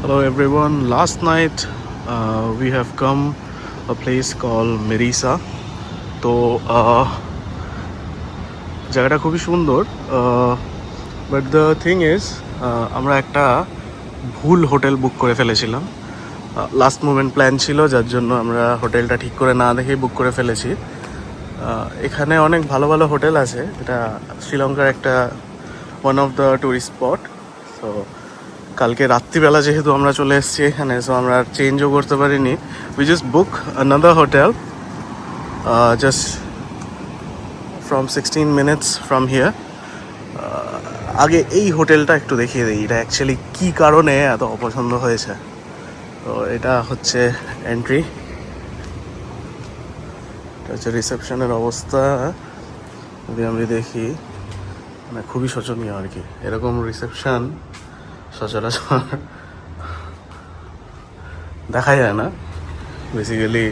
Hello everyone. Last night we have come a place called Mirisa. তো জায়গাটা খুবই সুন্দর, বাট দ্য থিং ইজ আমরা একটা ভুল হোটেল বুক করে ফেলেছিলাম। লাস্ট মোমেন্ট প্ল্যান ছিল, যার জন্য আমরা হোটেলটা ঠিক করে না দেখেই বুক করে ফেলেছি। এখানে অনেক ভালো ভালো হোটেল আছে, এটা শ্রীলঙ্কার একটা one of the tourist spot. তো কালকে রাত্রিবেলা যেহেতু আমরা চলে এসেছি এখানে, সো আমরা আর চেঞ্জও করতে পারিনি। We just book another hotel just from 16 minutes from here. আগে এই হোটেলটা একটু দেখিয়ে দিই, এটা অ্যাকচুয়ালি কী কারণে এত অপছন্দ হয়েছে। তো এটা হচ্ছে এন্ট্রি, এটা হচ্ছে রিসেপশনের অবস্থা। যদি আমি দেখি, মানে খুবই শোচনীয় আর কি। এরকম রিসেপশন সচরাচর দেখা যায় না, বেসিক্যালি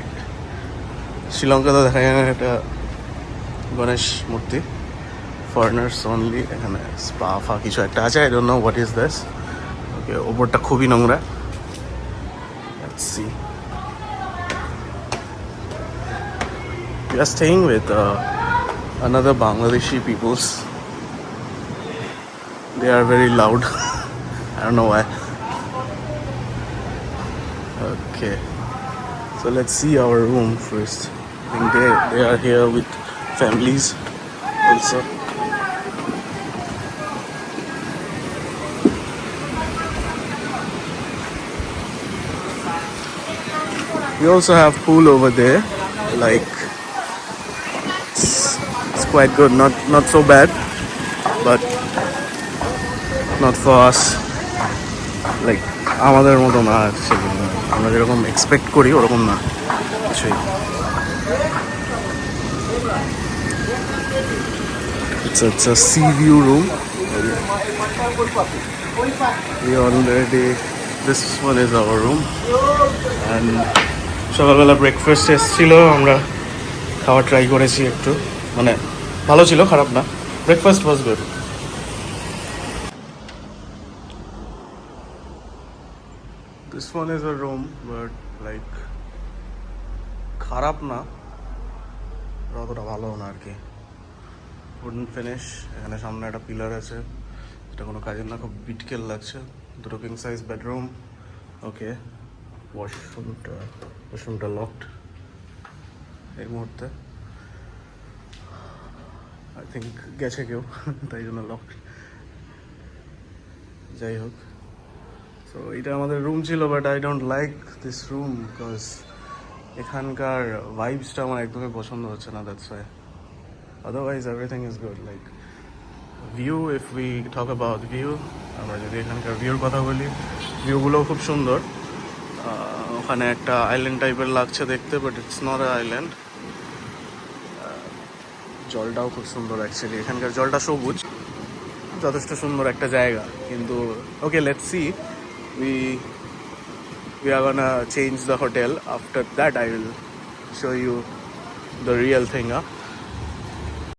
শ্রীলঙ্কাতে দেখা যায় না। এটা গণেশ মূর্তি, ফরেনার্স অনলি। এখানে স্পা ফা কিছু একটা আছে, I don't know what is this. Okay, ওপরটা খুবই নোংরা। Let's see. We are staying with another Bangladeshi peoples. They are very loud. I don't know why. Okay, so let's see our room first. I think they are here with families also. We also have pool over there, like it's quite good, not so bad, but not for us. Like আমাদের মতো না, আমরা যেরকম expect করি ওরকম না কিছুই। It's a sea view room. We already, this one is our room, and সকালবেলা ব্রেকফাস্ট এসেছিলো, আমরা খাওয়া ট্রাই করেছি একটু, মানে ভালো ছিল, খারাপ না। Breakfast was good. This one is a room, but like খারাপ না, অতটা ভালো না আর কি। উডেন ফিনিশ, এখানে সামনে একটা পিলার আছে, এটা কোনো কাজের না, খুব বিটকেল লাগছে। দুটো কিং সাইজ বেডরুম। ওকে, ওয়াশরুমটা লকড এই মুহূর্তে, আই থিঙ্ক গেছে কেউ, তাই জন্য লকড। যাই হোক, সো এটা আমাদের রুম ছিল, but I don't like this room because এখানকার ভাইবসটা আমার একদমই পছন্দ হচ্ছে না, that's why. Otherwise everything is good. Like view, if we talk about view, আমরা যদি এখানকার ভিউর কথা বলি, ভিউগুলোও খুব সুন্দর। ওখানে একটা আইল্যান্ড টাইপের লাগছে দেখতে, but it's not a island. জলটাও খুব সুন্দর অ্যাকচুয়ালি, এখানকার জলটা সবুজ, যথেষ্ট সুন্দর একটা জায়গা। কিন্তু okay, let's see, we are gonna change the hotel. After that I will show you the real thing.